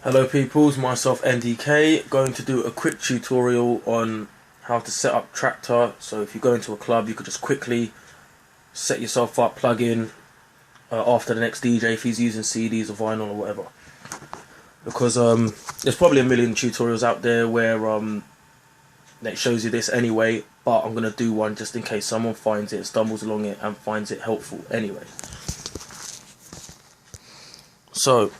Hello peoples, myself NDK, going to do a quick tutorial on how to set up Traktor. So if you go into a club, you could just quickly set yourself up, plug in after the next DJ if he's using CDs or vinyl or whatever. Because there's probably a million tutorials out there where that shows you this anyway, but I'm going to do one just in case someone finds it, stumbles along it and finds it helpful anyway. So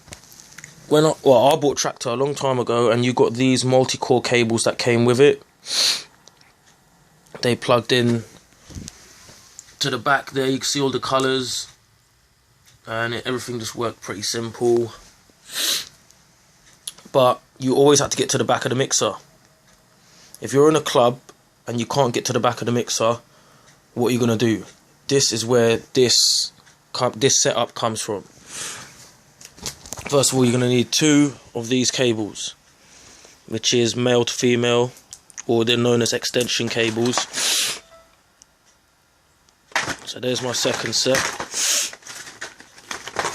I bought Traktor a long time ago, and you got these multi-core cables that came with it. They plugged in to the back there. You can see all the colours, and everything just worked pretty simple. But you always have to get to the back of the mixer. If you're in a club and you can't get to the back of the mixer, what are you gonna do? This is where this setup comes from. First of all, you're going to need 2 of these cables, which is male to female, or they're known as extension cables. So there's my second set.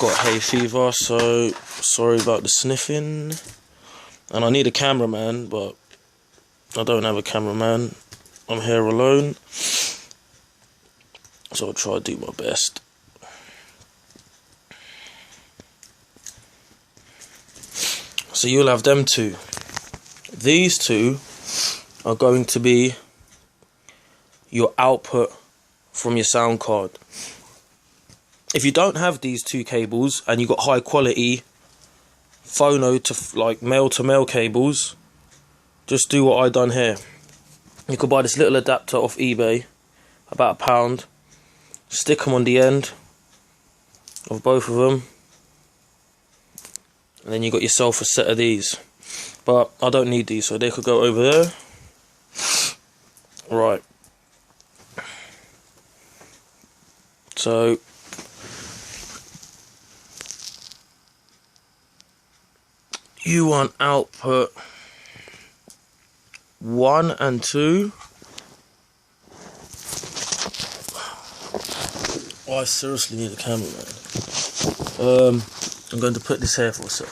Got hay fever, so sorry about the sniffing. And I need a cameraman, but I don't have a cameraman. I'm here alone, so I'll try to do my best. So you'll have them 2. These 2 are going to be your output from your sound card. If you don't have these 2 cables and you've got high quality phono to male to male cables, just do what I done here. You could buy this little adapter off eBay, about £1. Stick them on the end of both of them. And then you got yourself a set of these, but I don't need these, so they could go over there. Right. So you want output 1 and 2. Oh, I seriously need a cameraman. I'm going to put this here for a sec.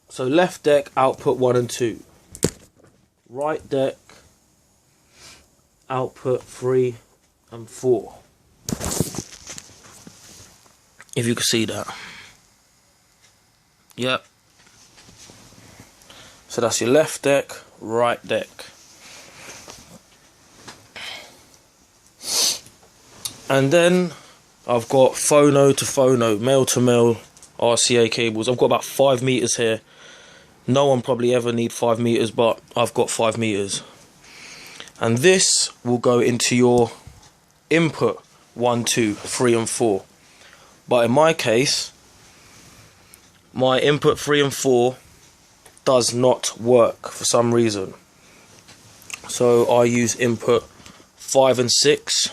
So left deck, output 1 and 2. Right deck, output 3 and 4. If you can see that. Yep. So that's your left deck, right deck. And then I've got phono to phono, male to male RCA cables. I've got about 5 meters here. No one probably ever need 5 meters, but I've got 5 meters. And this will go into your input 1, 2, 3 and 4. But in my case, my input 3 and 4 does not work for some reason. So I use input 5 and 6.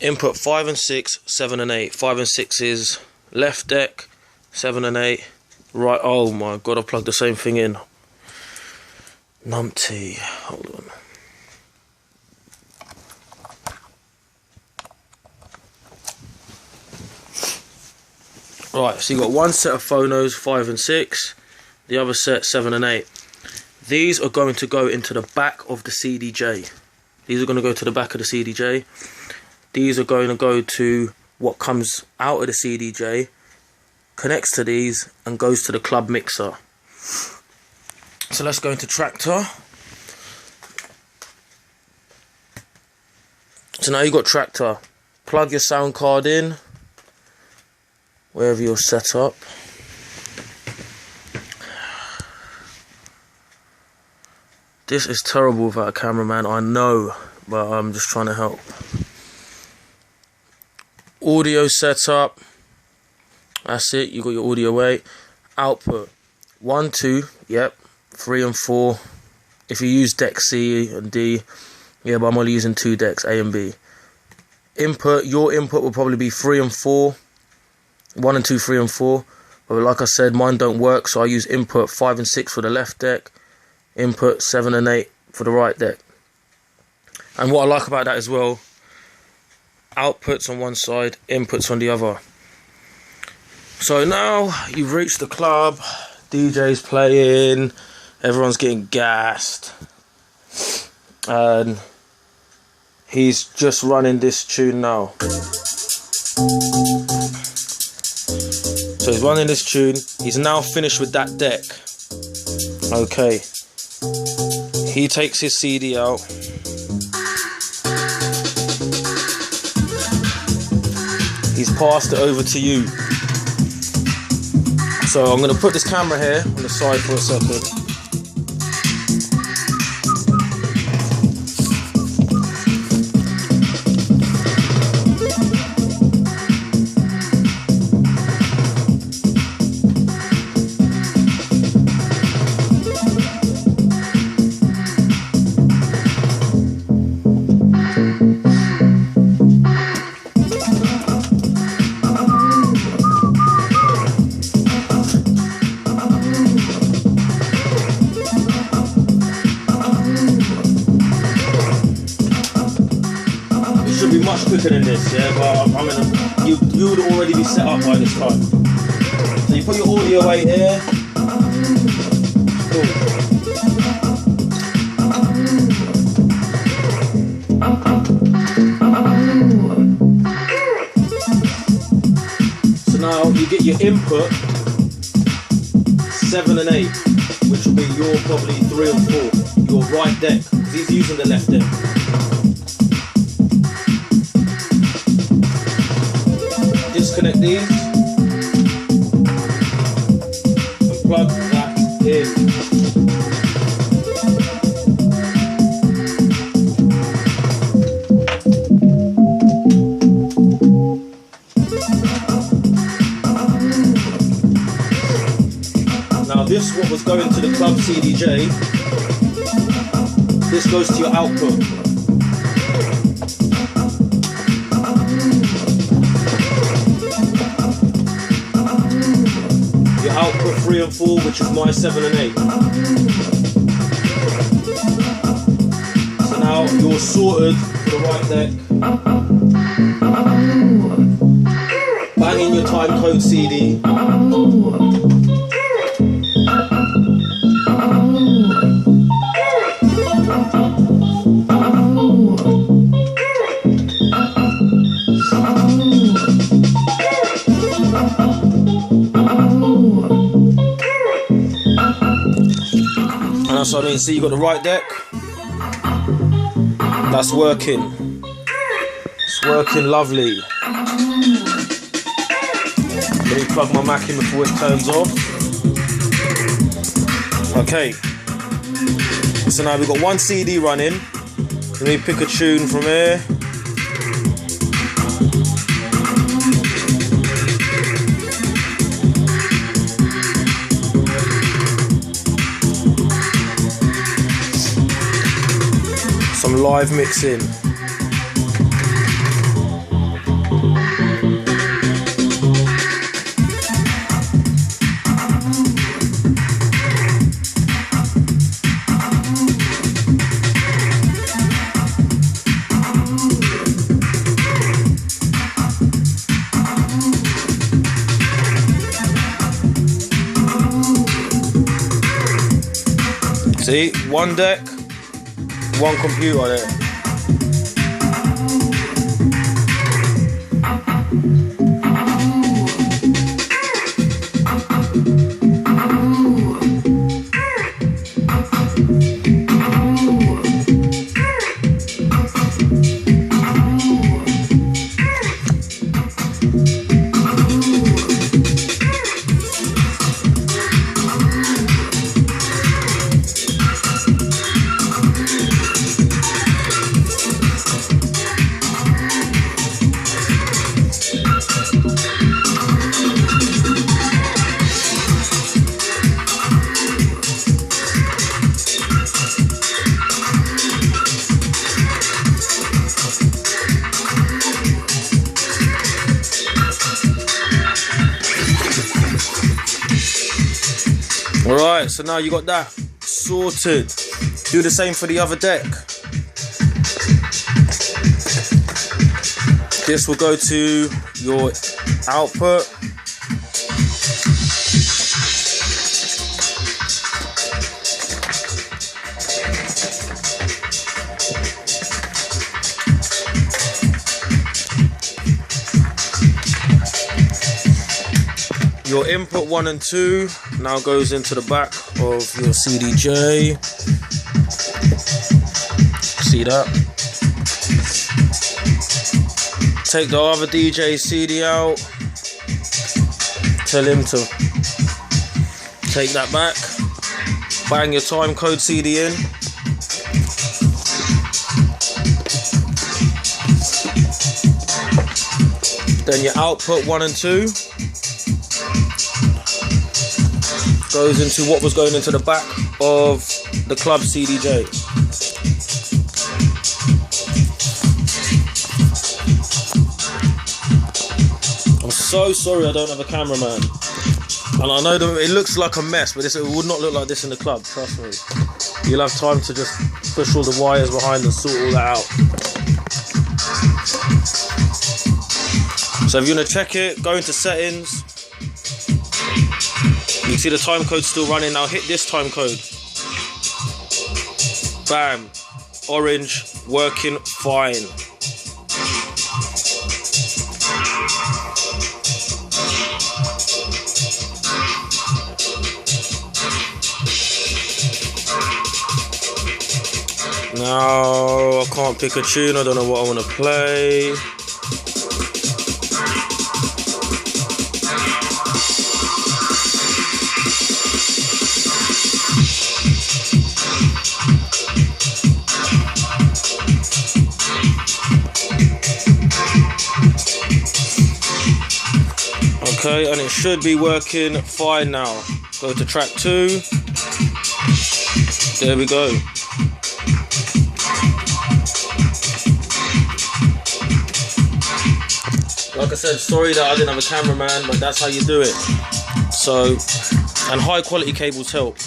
Input 5 and 6, 7 and 8. 5 and 6 is left deck, 7 and 8. Right, oh my god, I plugged the same thing in. Numpty, hold on. Right, so you got one set of phonos, 5 and 6. The other set, 7 and 8. These are going to go into the back of the CDJ. These are going to go to the back of the CDJ. These are going to go to what comes out of the CDJ, connects to these, and goes to the club mixer. So let's go into Traktor. So now you've got Traktor. Plug your sound card in, wherever you're set up. This is terrible without a cameraman, I know, but I'm just trying to help. Audio setup. That's it, you got your audio away. Output 1, 2, yep, 3 and 4. If you use deck C and D, yeah, but I'm only using 2 decks, A and B. input, your input will probably be 3 and 4. 1 and 2, 3 and 4. But like I said, mine don't work, so I use input 5 and 6 for the left deck, input 7 and 8 for the right deck. And what I like about that as well, outputs on one side, inputs on the other. So now you've reached the club, DJ's playing, everyone's getting gassed, and he's just running this tune now. So he's running this tune. He's now finished with that deck. Okay. He takes his CD out. He's passed it over to you. So I'm going to put this camera here on the side for a second. Should be much quicker than this, yeah, but you would already be set up by this time. So you put your audio right here. Cool. So now you get your input 7 and 8, which will be your probably 3 and 4, your right deck, because he's using the left deck. Disconnect these and plug that in. Now this what was going to the club CDJ, this goes to your output. Output 3 and 4, which is my 7 and 8. So now you're sorted for the right deck. Bang in your time code CD. That's what I mean. See, you got the right deck. That's working. It's working lovely. Let me plug my Mac in before it turns off. Okay. So now we've got one CD running. Let me pick a tune from here. Some live mixing. See, one deck, one computer there. Alright, so now you got that sorted. Do the same for the other deck. This will go to your output. Your input 1 and 2 now goes into the back of your CDJ. See that? Take the other DJ CD out. Tell him to take that back. Bang your time code CD in. Then your output 1 and 2 goes into what was going into the back of the club CDJ. I'm so sorry I don't have a cameraman. And I know that it looks like a mess, but it would not look like this in the club, trust me. You'll have time to just push all the wires behind and sort all that out. So if you want to check it, go into settings. You can see the time code still running. Now hit this time code. Bam. Orange, working fine. Now I can't pick a tune. I don't know what I want to play. Okay, and it should be working fine now. Go to track 2. There we go. Like I said, sorry that I didn't have a cameraman, but that's how you do it. So, and high quality cables help.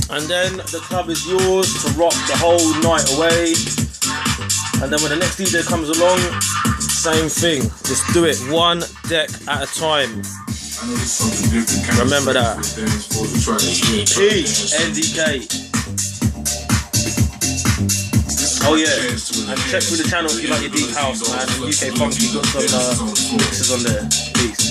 And then the club is yours to rock the whole night away. And then when the next DJ comes along, same thing. Just do it one deck at a time. Remember that. Peace, NDK. Oh yeah, and check through the channel if you like your deep house, man. UK Funky got some mixes on there. Peace.